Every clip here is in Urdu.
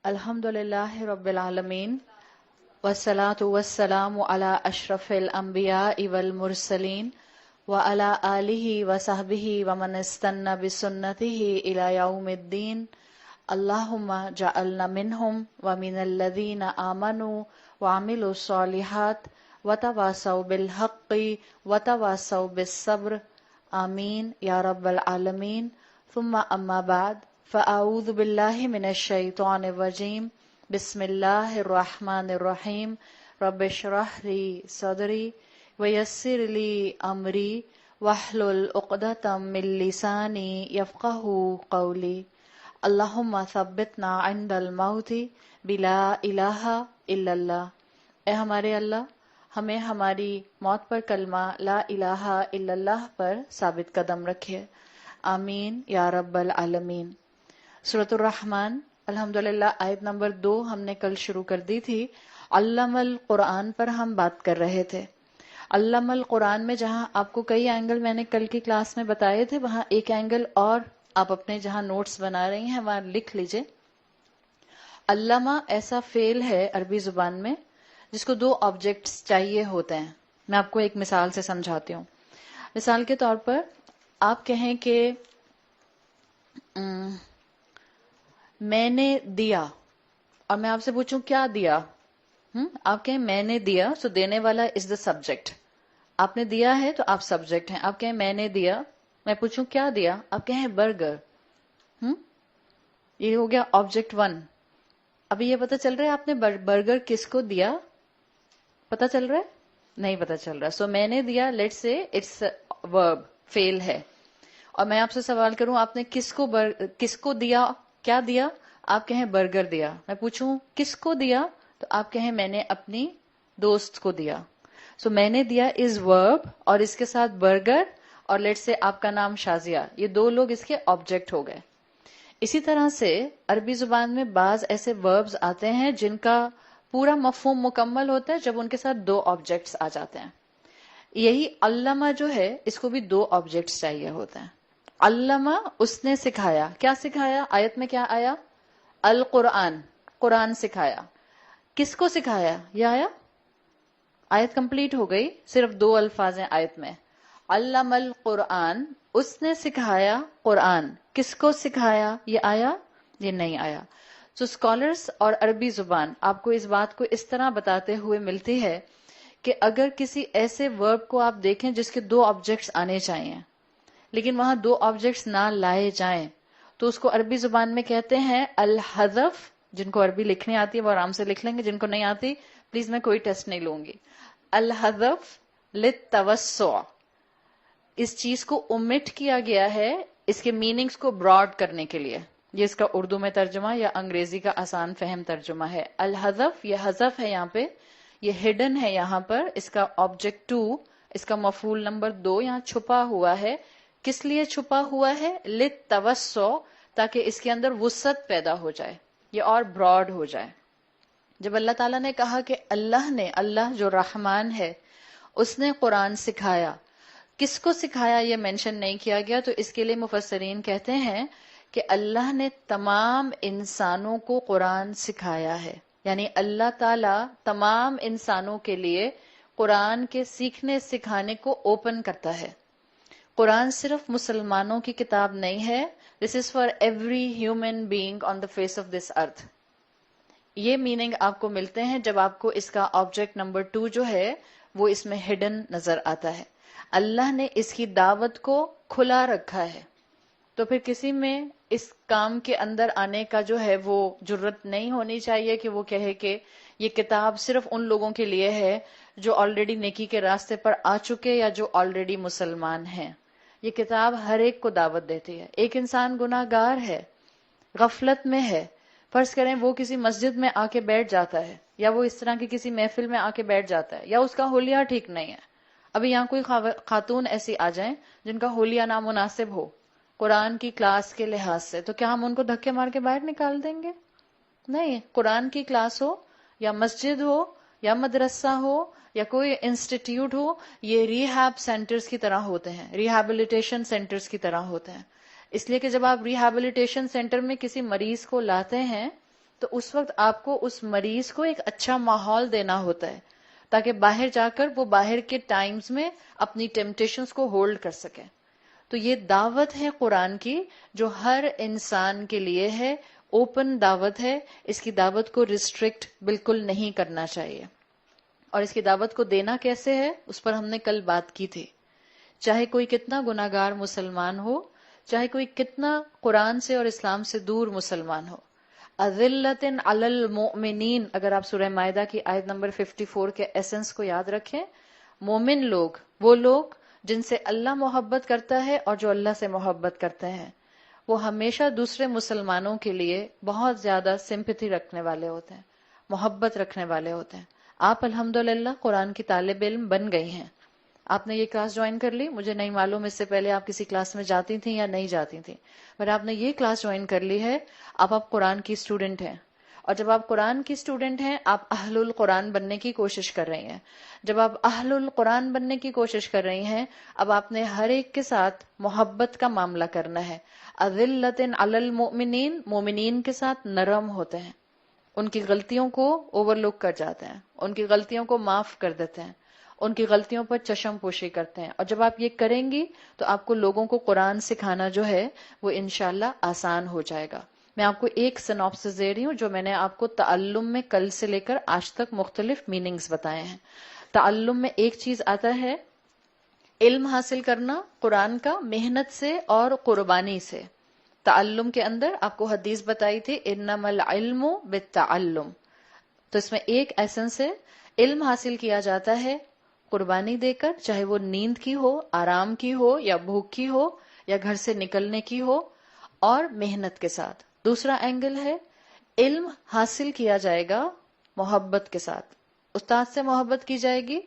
Alhamdulillahi Rabbil Alameen. Wassalatu wassalamu ala ashrafil anbiya'i wal mursaleen wa ala alihi wa sahbihi wa man istanna bi sunnatihi ila yawmiddin. Allahumma ja'alna minhum wa minal ladhina amanu wa amilu salihat wa tawasaw bil haqqi wa tawasaw bis sabr. Ameen ya Rabbal Alameen. Thumma amma ba'd. فأعوذ بالله من الشيطان الرجيم بسم الله الرحمن الرحيم رب اشرح لي صدري ويسر لي أمري واحلل عقدة من لساني يفقهوا قولي اللهم ثبتنا عند الموت بلا إله إلا الله. اے ہمارے اللہ، ہمیں ہماری موت پر کلمہ لا الہ الا اللہ پر ثابت قدم رکھے. آمین یا رب العالمین. سورۃ الرحمن الحمدللہ آیت نمبر 2 ہم نے کل شروع کر دی تھی. علم القرآن پر ہم بات کر رہے تھے. علم القرآن میں جہاں آپ کو کئی اینگل میں نے کل کی کلاس میں بتائے تھے، وہاں ایک اینگل اور آپ اپنے جہاں نوٹس بنا رہی ہیں وہاں لکھ لیجئے. علامہ ایسا فعل ہے عربی زبان میں جس کو 2 آبجیکٹس چاہیے ہوتے ہیں. میں آپ کو ایک مثال سے سمجھاتی ہوں. مثال کے طور پر آپ کہیں کہ میں نے دیا، اور میں آپ سے پوچھوں کیا دیا. آپ کہیں میں نے دیا، سو دینے والا از دا سبجیکٹ. آپ نے دیا ہے تو آپ سبجیکٹ ہیں. آپ کہیں میں نے دیا، میں پوچھوں کیا دیا، آپ کہیں برگر. یہ ہو گیا آبجیکٹ 1. ابھی یہ پتہ چل رہا ہے آپ نے برگر کس کو دیا؟ پتہ چل رہا ہے؟ نہیں پتہ چل رہا. سو میں نے دیا، لیٹس سے اٹس ورب، فعل ہے. اور میں آپ سے سوال کروں آپ نے کس کو دیا، کیا دیا؟ آپ کہیں برگر دیا. میں پوچھوں کس کو دیا تو آپ کہیں میں نے اپنی دوست کو دیا. سو میں نے دیا از ورب اور اس کے ساتھ برگر اور لیٹ سے آپ کا نام شازیہ، یہ 2 لوگ اس کے آبجیکٹ ہو گئے. اسی طرح سے عربی زبان میں بعض ایسے وربز آتے ہیں جن کا پورا مفہوم مکمل ہوتا ہے جب ان کے ساتھ 2 آبجیکٹس آ جاتے ہیں. یہی علامہ جو ہے اس کو بھی 2 آبجیکٹس چاہیے ہوتے ہیں. علامہ اس نے سکھایا. کیا سکھایا؟ آیت میں کیا آیا؟ القرآن، قرآن سکھایا. کس کو سکھایا؟ یہ آیا. آیت کمپلیٹ ہو گئی، صرف 2 الفاظ ہیں آیت میں. علم القرآن، اس نے سکھایا قرآن. کس کو سکھایا؟ یہ آیا؟ یہ نہیں آیا. سو اسکالرس اور عربی زبان آپ کو اس بات کو اس طرح بتاتے ہوئے ملتی ہے کہ اگر کسی ایسے ورب کو آپ دیکھیں جس کے 2 آبجیکٹس آنے چاہیے لیکن وہاں 2 آبجیکٹس نہ لائے جائیں تو اس کو عربی زبان میں کہتے ہیں الحذف. جن کو عربی لکھنی آتی ہے وہ آرام سے لکھ لیں گے، جن کو نہیں آتی پلیز میں کوئی ٹیسٹ نہیں لوں گی. الحذف للتوسع، اس چیز کو اومٹ کیا گیا ہے اس کے میننگز کو براڈ کرنے کے لیے. یہ اس کا اردو میں ترجمہ یا انگریزی کا آسان فہم ترجمہ ہے. الحذف، یہ حذف ہے یہاں پہ، یہ ہڈن ہے یہاں پر. اس کا آبجیکٹ 2، اس کا مفعول نمبر 2 یہاں چھپا ہوا ہے. کس لیے چھپا ہوا ہے؟ للتوسع، تاکہ اس کے اندر وسعت پیدا ہو جائے، یہ اور براڈ ہو جائے. جب اللہ تعالیٰ نے کہا کہ اللہ جو رحمان ہے اس نے قرآن سکھایا، کس کو سکھایا یہ مینشن نہیں کیا گیا، تو اس کے لیے مفسرین کہتے ہیں کہ اللہ نے تمام انسانوں کو قرآن سکھایا ہے. یعنی اللہ تعالیٰ تمام انسانوں کے لیے قرآن کے سیکھنے سکھانے کو اوپن کرتا ہے. قرآن صرف مسلمانوں کی کتاب نہیں ہے. This is for every human being on the face of this earth. یہ میننگ آپ کو ملتے ہیں جب آپ کو اس کا آبجیکٹ نمبر 2 جو ہے وہ اس میں ہڈن نظر آتا ہے. اللہ نے اس کی دعوت کو کھلا رکھا ہے، تو پھر کسی میں اس کام کے اندر آنے کا جو ہے وہ جرت نہیں ہونی چاہیے کہ وہ کہے کہ یہ کتاب صرف ان لوگوں کے لیے ہے جو آلریڈی نیکی کے راستے پر آ چکے یا جو آلریڈی مسلمان ہیں. یہ کتاب ہر ایک کو دعوت دیتی ہے. ایک انسان گناہ گار ہے، غفلت میں ہے، فرض کریں وہ کسی مسجد میں آ کے بیٹھ جاتا ہے یا وہ اس طرح کی کسی محفل میں آ کے بیٹھ جاتا ہے یا اس کا حلیہ ٹھیک نہیں ہے. ابھی یہاں کوئی خاتون ایسی آ جائیں جن کا حلیہ نامناسب ہو قرآن کی کلاس کے لحاظ سے، تو کیا ہم ان کو دھکے مار کے باہر نکال دیں گے؟ نہیں. قرآن کی کلاس ہو یا مسجد ہو یا مدرسہ ہو یا کوئی انسٹیٹیوٹ ہو، یہ ریہیب سینٹرز کی طرح ہوتے ہیں، ریہیبلیٹیشن سینٹرز کی طرح ہوتے ہیں. اس لیے کہ جب آپ ریہیبلیٹیشن سینٹر میں کسی مریض کو لاتے ہیں تو اس وقت آپ کو اس مریض کو ایک اچھا ماحول دینا ہوتا ہے تاکہ باہر جا کر وہ باہر کے ٹائمز میں اپنی ٹیمپٹیشنز کو ہولڈ کر سکے. تو یہ دعوت ہے قرآن کی جو ہر انسان کے لیے ہے، اوپن دعوت ہے. اس کی دعوت کو ریسٹرکٹ بالکل نہیں کرنا چاہیے. اور اس کی دعوت کو دینا کیسے ہے اس پر ہم نے کل بات کی تھی. چاہے کوئی کتنا گناہگار مسلمان ہو، چاہے کوئی کتنا قرآن سے اور اسلام سے دور مسلمان ہو. اذلۃ علی المؤمنین، اگر آپ سورہ مائدہ کی آیت نمبر 54 کے ایسنس کو یاد رکھیں، مومن لوگ وہ لوگ جن سے اللہ محبت کرتا ہے اور جو اللہ سے محبت کرتے ہیں، وہ ہمیشہ دوسرے مسلمانوں کے لیے بہت زیادہ سمپتھی رکھنے والے ہوتے ہیں، محبت رکھنے والے ہوتے ہیں. آپ الحمدللہ قرآن کی طالب علم بن گئی ہیں. آپ نے یہ کلاس جوائن کر لی، مجھے نہیں معلوم اس سے پہلے آپ کسی کلاس میں جاتی تھیں یا نہیں جاتی تھیں، پر آپ نے یہ کلاس جوائن کر لی ہے. اب آپ قرآن کی اسٹوڈنٹ ہیں، اور جب آپ قرآن کی اسٹوڈنٹ ہیں آپ اہل القرآن بننے کی کوشش کر رہی ہیں. جب آپ اہل القرآن بننے کی کوشش کر رہی ہیں، اب آپ نے ہر ایک کے ساتھ محبت کا معاملہ کرنا ہے. اذلۃ علی المؤمنین، مومنین کے ساتھ نرم ہوتے ہیں، ان کی غلطیوں کو اوور لک کر جاتے ہیں، ان کی غلطیوں کو معاف کر دیتے ہیں، ان کی غلطیوں پر چشم پوشی کرتے ہیں. اور جب آپ یہ کریں گی تو آپ کو لوگوں کو قرآن سکھانا جو ہے وہ انشاءاللہ آسان ہو جائے گا. میں آپ کو ایک سنopsis دے رہی ہوں جو میں نے آپ کو تعلم میں کل سے لے کر آج تک مختلف میننگز بتائے ہیں. تعلم میں ایک چیز آتا ہے علم حاصل کرنا قرآن کا محنت سے اور قربانی سے. تعلم کے اندر آپ کو حدیث بتائی تھی انما العلم بالتعلم. تو اس میں ایک ایسنس ہے، علم حاصل کیا جاتا ہے قربانی دے کر، چاہے وہ نیند کی ہو، آرام کی ہو، یا بھوک کی ہو، یا گھر سے نکلنے کی ہو، اور محنت کے ساتھ. دوسرا اینگل ہے علم حاصل کیا جائے گا محبت کے ساتھ. استاد سے محبت کی جائے گی،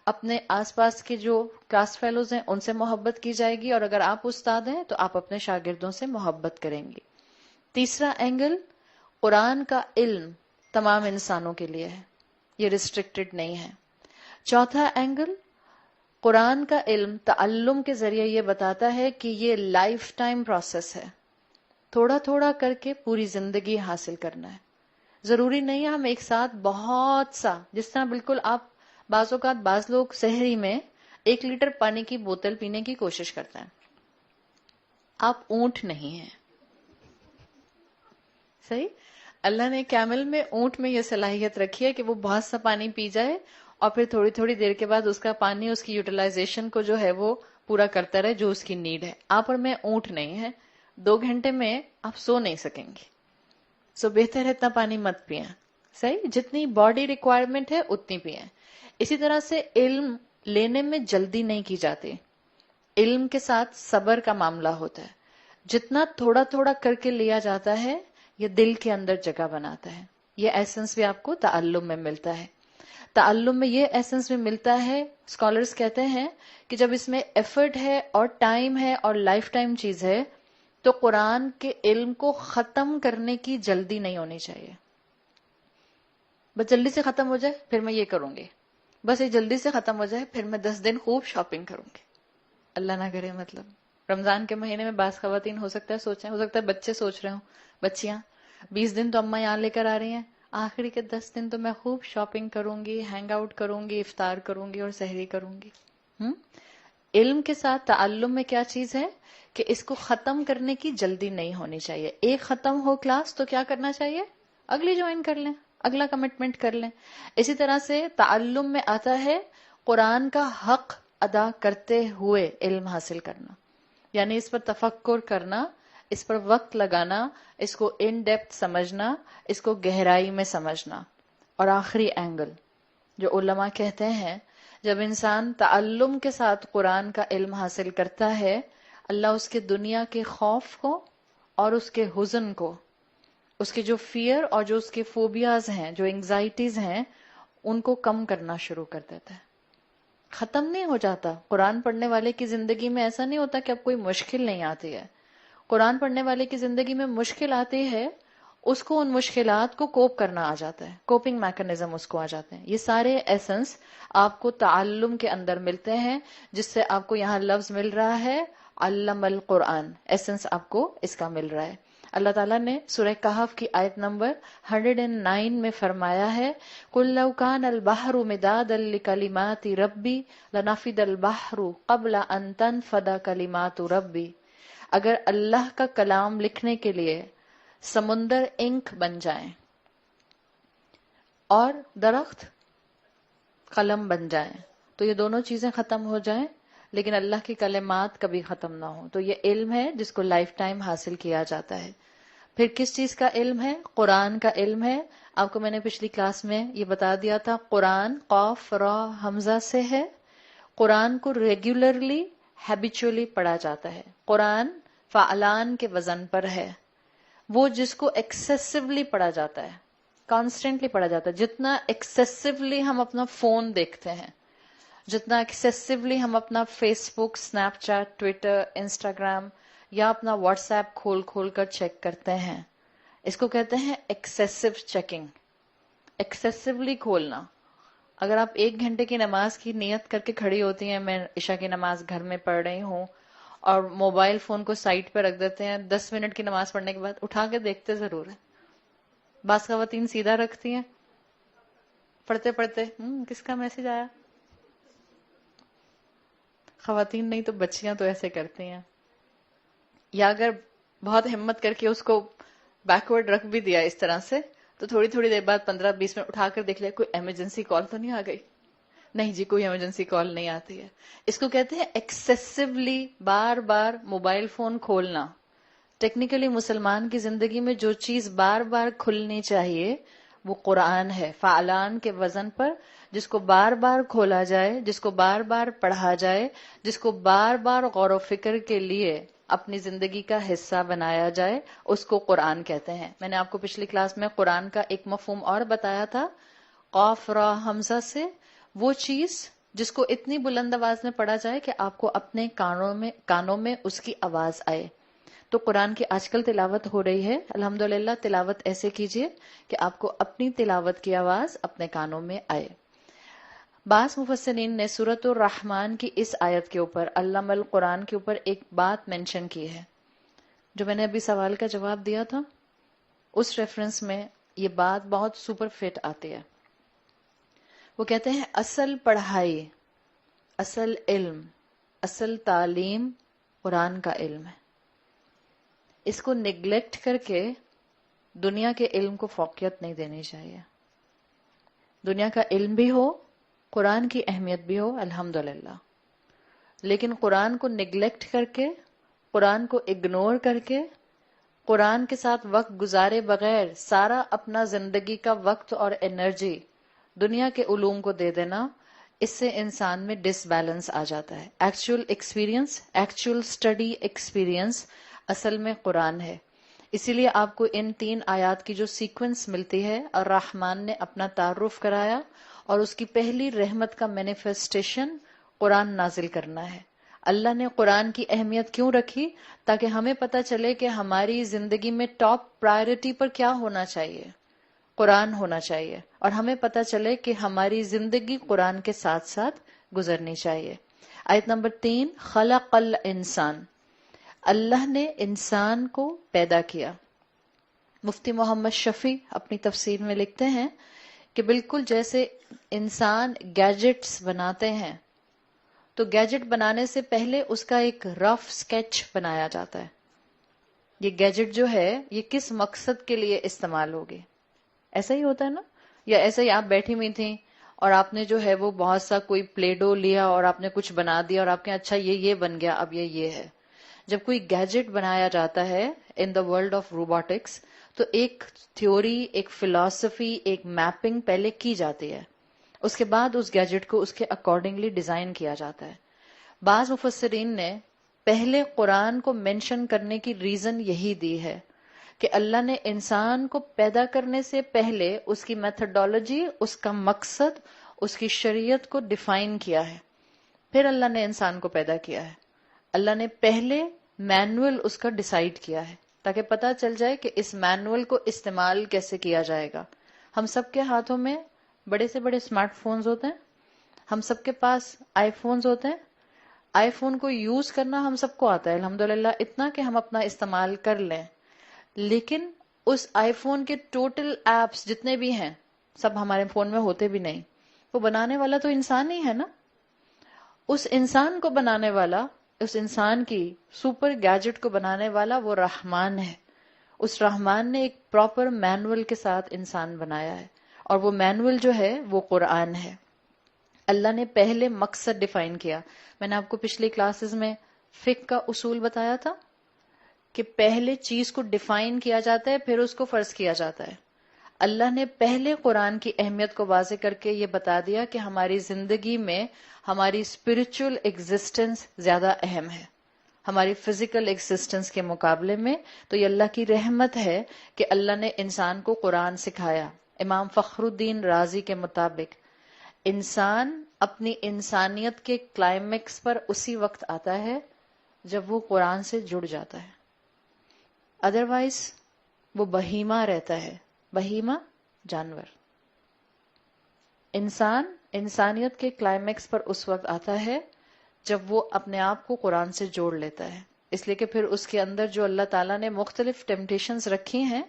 اپنے آس پاس کے جو کلاس فیلوز ہیں ان سے محبت کی جائے گی، اور اگر آپ استاد ہیں تو آپ اپنے شاگردوں سے محبت کریں گی. تیسرا اینگل قرآن کا علم تمام انسانوں کے لیے ہے، یہ ریسٹرکٹڈ نہیں ہے. چوتھا اینگل قرآن کا علم تعلم کے ذریعے یہ بتاتا ہے کہ یہ لائف ٹائم پروسیس ہے، تھوڑا تھوڑا کر کے پوری زندگی حاصل کرنا ہے. ضروری نہیں ہے ہم ایک ساتھ بہت سا، جس طرح بالکل آپ بعض اوقات بعض لوگ سحری میں 1 لیٹر پانی کی بوتل پینے کی کوشش کرتے ہیں. آپ اونٹ نہیں ہیں، صحیح؟ اللہ نے کیمل میں، اونٹ میں یہ صلاحیت رکھی ہے کہ وہ بہت سا پانی پی جائے اور پھر تھوڑی تھوڑی دیر کے بعد اس کا پانی اس کی یوٹیلائزیشن کو جو ہے وہ پورا کرتا رہے جو اس کی نیڈ ہے. آپ اور میں اونٹ نہیں ہے، 2 گھنٹے میں آپ سو نہیں سکیں گے. سو بہتر ہے اتنا پانی مت پئیں، صحیح؟ جتنی باڈی ریکوائرمنٹ ہے اتنی پئیں. اسی طرح سے علم لینے میں جلدی نہیں کی جاتی، علم کے ساتھ صبر کا معاملہ ہوتا ہے. جتنا تھوڑا تھوڑا کر کے لیا جاتا ہے یہ دل کے اندر جگہ بناتا ہے. یہ ایسنس بھی آپ کو تعلم میں ملتا ہے. تعلم میں یہ ایسنس بھی ملتا ہے، اسکالرز کہتے ہیں کہ جب اس میں ایفرٹ ہے اور ٹائم ہے اور لائف ٹائم چیز ہے تو قرآن کے علم کو ختم کرنے کی جلدی نہیں ہونی چاہیے. بس جلدی سے ختم ہو جائے پھر میں یہ کروں گی، بس یہ جلدی سے ختم ہو جائے پھر میں 10 دن خوب شاپنگ کروں گی. اللہ نہ کرے. مطلب رمضان کے مہینے میں بعض خواتین ہو سکتا ہے سوچیں، ہو سکتا ہے بچے سوچ رہے ہوں، بچیاں 20 دن تو اماں یہاں لے کر آ رہی ہیں، آخری کے 10 دن تو میں خوب شاپنگ کروں گی، ہینگ آؤٹ کروں گی، افطار کروں گی اور سحری کروں گی. علم کے ساتھ تعلم میں کیا چیز ہے کہ اس کو ختم کرنے کی جلدی نہیں ہونی چاہیے. ایک ختم ہو کلاس تو کیا کرنا چاہیے؟ اگلی جوائن کر لیں، اگلا کمٹمنٹ کر لیں. اسی طرح سے تعلم میں آتا ہے قرآن کا حق ادا کرتے ہوئے علم حاصل کرنا، یعنی اس پر تفکر کرنا، اس پر وقت لگانا، اس کو ان ڈیپتھ سمجھنا، اس کو گہرائی میں سمجھنا. اور آخری اینگل جو علماء کہتے ہیں جب انسان تعلم کے ساتھ قرآن کا علم حاصل کرتا ہے اللہ اس کے دنیا کے خوف کو اور اس کے حزن کو، اس کے جو فیئر اور جو اس کے فوبیاز ہیں، جو انگزائٹیز ہیں، ان کو کم کرنا شروع کر دیتا ہے. ختم نہیں ہو جاتا. قرآن پڑھنے والے کی زندگی میں ایسا نہیں ہوتا کہ اب کوئی مشکل نہیں آتی ہے. قرآن پڑھنے والے کی زندگی میں مشکل آتی ہے، اس کو ان مشکلات کو کوپ کرنا آ جاتا ہے، کوپنگ میکنزم اس کو آ جاتے ہیں. یہ سارے ایسنس آپ کو تعلم کے اندر ملتے ہیں، جس سے آپ کو یہاں لفظ مل رہا ہے علم القرآن، ایسنس آپ کو اس کا مل رہا ہے. اللہ تعالیٰ نے سورہ کہف کی آیت نمبر 109 میں فرمایا ہے قُلْ لَوْ كَانَ الْبَحْرُ مِدَادًا لِكَلِمَاتِ رَبِّي لَنَفِدَ الْبَحْرُ قَبْلَ أَن تَنْفَدَ كَلِمَاتُ رَبِّي، اگر اللہ کا کلام لکھنے کے لیے سمندر انک بن جائیں اور درخت قلم بن جائیں تو یہ دونوں چیزیں ختم ہو جائیں لیکن اللہ کی کلمات کبھی ختم نہ ہوں، تو یہ علم ہے جس کو لائف ٹائم حاصل کیا جاتا ہے۔ پھر کس چیز کا علم ہے؟ قرآن کا علم ہے۔ آپ کو میں نے پچھلی کلاس میں یہ بتا دیا تھا، قرآن قاف را حمزہ سے ہے۔ قرآن کو ریگولرلی ہیبیچولی پڑھا جاتا ہے۔ قرآن فعلان کے وزن پر ہے، وہ جس کو ایکسیسیولی پڑھا جاتا ہے، کانسٹنٹلی پڑھا جاتا ہے۔ جتنا ایکسیسیولی ہم اپنا فون دیکھتے ہیں، جتنا ایکسیسیولی ہم اپنا فیس بک، اسنیپ چیٹ، ٹویٹر، انسٹاگرام یا اپنا واٹس ایپ کھول کھول کر چیک کرتے ہیں، اس کو کہتے ہیں ایکسیسیو چیکنگ۔ ایکسیسیولی کھولنا۔ اگر آپ 1 گھنٹے کی نماز کی نیت کر کے کھڑی ہوتی ہیں، میں عشاء کی نماز گھر میں پڑھ رہی ہوں، اور موبائل فون کو سائٹ پہ رکھ دیتے ہیں، 10 منٹ کی نماز پڑھنے کے بعد اٹھا کے دیکھتے ضرور ہیں۔ بعض خواتین سیدھا رکھتی ہیں، پڑھتے پڑھتے کس کا میسج آیا؟ خواتین نہیں تو بچیاں تو ایسے کرتی ہیں۔ یا اگر بہت ہمت کر کے اس کو بیکورڈ رکھ بھی دیا اس طرح سے، تو تھوڑی تھوڑی دیر بعد 15-20 منٹ اٹھا کر دیکھ لیا کوئی ایمرجنسی کال تو نہیں آ گئی۔ نہیں جی، کوئی ایمرجنسی کال نہیں آتی ہے۔ اس کو کہتے ہیں ایکسیسیولی بار بار موبائل فون کھولنا۔ ٹیکنیکلی مسلمان کی زندگی میں جو چیز بار بار کھلنی چاہیے وہ قرآن ہے، فعلان کے وزن پر، جس کو بار بار کھولا جائے، جس کو بار بار پڑھا جائے، جس کو بار بار غور و فکر کے لیے اپنی زندگی کا حصہ بنایا جائے، اس کو قرآن کہتے ہیں۔ میں نے آپ کو پچھلی کلاس میں قرآن کا ایک مفہوم اور بتایا تھا، قاف را حمزہ سے، وہ چیز جس کو اتنی بلند آواز میں پڑھا جائے کہ آپ کو اپنے کانوں میں اس کی آواز آئے۔ تو قرآن کی آج کل تلاوت ہو رہی ہے، الحمدللہ تلاوت ایسے کیجئے کہ آپ کو اپنی تلاوت کی آواز اپنے کانوں میں آئے۔ بعض مفسرین نے سورۃ الرحمن کی اس آیت کے اوپر، علم القرآن کے اوپر ایک بات مینشن کی ہے، جو میں نے ابھی سوال کا جواب دیا تھا، اس ریفرنس میں یہ بات بہت سپر فٹ آتی ہے۔ وہ کہتے ہیں اصل پڑھائی، اصل علم، اصل تعلیم قرآن کا علم ہے۔ اس کو نگلیکٹ کر کے دنیا کے علم کو فوقیت نہیں دینی چاہیے۔ دنیا کا علم بھی ہو، قرآن کی اہمیت بھی ہو، الحمدللہ، لیکن قرآن کو نگلیکٹ کر کے، قرآن کو اگنور کر کے، قرآن کے ساتھ وقت گزارے بغیر سارا اپنا زندگی کا وقت اور انرجی دنیا کے علوم کو دے دینا، اس سے انسان میں ڈس بیلنس آ جاتا ہے۔ Actual experience, actual study experience اصل میں قرآن ہے۔ اسی لیے آپ کو ان 3 آیات کی جو سیکوینس ملتی ہے، الرحمن نے اپنا تعارف کرایا، اور اس کی پہلی رحمت کا مینیفیسٹیشن قرآن نازل کرنا ہے۔ اللہ نے قرآن کی اہمیت کیوں رکھی؟ تاکہ ہمیں پتہ چلے کہ ہماری زندگی میں ٹاپ پرائرٹی پر کیا ہونا چاہیے، قرآن ہونا چاہیے، اور ہمیں پتہ چلے کہ ہماری زندگی قرآن کے ساتھ ساتھ گزرنی چاہیے۔ آیت نمبر 3، خلق الانسان، اللہ نے انسان کو پیدا کیا۔ مفتی محمد شفیع اپنی تفسیر میں لکھتے ہیں کہ بالکل جیسے انسان گیجٹس بناتے ہیں، تو گیجٹ بنانے سے پہلے اس کا ایک رف سکیچ بنایا جاتا ہے، یہ گیجٹ جو ہے یہ کس مقصد کے لیے استعمال ہوگی۔ ایسا ہی ہوتا ہے نا؟ یا ایسا ہی آپ بیٹھی ہوئی تھیں اور آپ نے جو ہے وہ بہت سا کوئی پلے ڈو لیا اور آپ نے کچھ بنا دیا، اور آپ کے اچھا یہ بن گیا، اب یہ ہے۔ جب کوئی گیجٹ بنایا جاتا ہے ان دا ورلڈ آف روبوٹکس، تو ایک تھیوری، ایک فلسفی، ایک میپنگ پہلے کی جاتی ہے، اس کے بعد اس گیجٹ کو اس کے اکارڈنگلی ڈیزائن کیا جاتا ہے۔ بعض مفسرین نے پہلے قرآن کو مینشن کرنے کی ریزن یہی دی ہے کہ اللہ نے انسان کو پیدا کرنے سے پہلے اس کی میتھڈالوجی، اس کا مقصد، اس کی شریعت کو ڈیفائن کیا ہے، پھر اللہ نے انسان کو پیدا کیا ہے۔ اللہ نے پہلے مینول اس کا ڈیسائیڈ کیا ہے تاکہ پتہ چل جائے کہ اس مینول کو استعمال کیسے کیا جائے گا۔ ہم سب کے ہاتھوں میں بڑے سے بڑے اسمارٹ فونز ہوتے ہیں، ہم سب کے پاس آئی فونز ہوتے ہیں، آئی فون کو یوز کرنا ہم سب کو آتا ہے الحمدللہ، اتنا کہ ہم اپنا استعمال کر لیں، لیکن اس آئی فون کے ٹوٹل ایپس جتنے بھی ہیں سب ہمارے فون میں ہوتے بھی نہیں. وہ بنانے والا تو انسان ہی ہے نا. اس انسان کو بنانے والا، اس انسان کی سپر گیجٹ کو بنانے والا وہ رحمان ہے. اس رحمان نے ایک پراپر مینول کے ساتھ انسان بنایا ہے، اور وہ مینول جو ہے وہ قرآن ہے. اللہ نے پہلے مقصد ڈیفائن کیا. میں نے آپ کو پچھلی کلاسز میں فقہ کا اصول بتایا تھا کہ پہلے چیز کو ڈیفائن کیا جاتا ہے پھر اس کو فرض کیا جاتا ہے. اللہ نے پہلے قرآن کی اہمیت کو واضح کر کے یہ بتا دیا کہ ہماری زندگی میں ہماری اسپرچل ایگزسٹنس زیادہ اہم ہے ہماری فزیکل ایگزسٹنس کے مقابلے میں. تو یہ اللہ کی رحمت ہے کہ اللہ نے انسان کو قرآن سکھایا. امام فخر الدین رازی کے مطابق انسان اپنی انسانیت کے کلائمیکس پر اسی وقت آتا ہے جب وہ قرآن سے جڑ جاتا ہے. ادروائز وہ بہیمہ رہتا ہے. بہیمہ جانور. انسان انسانیت کے کلائمیکس پر اس وقت آتا ہے جب وہ اپنے آپ کو قرآن سے جوڑ لیتا ہے. اس لیے کہ پھر اس کے اندر جو اللہ تعالیٰ نے مختلف ٹیمپٹیشنز رکھی ہیں،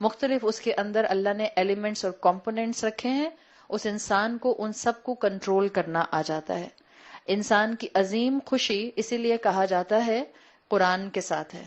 مختلف اس کے اندر اللہ نے ایلیمنٹس اور کمپوننٹس رکھے ہیں، اس انسان کو ان سب کو کنٹرول کرنا آ جاتا ہے. انسان کی عظیم خوشی اسی لیے کہا جاتا ہے قرآن کے ساتھ ہے.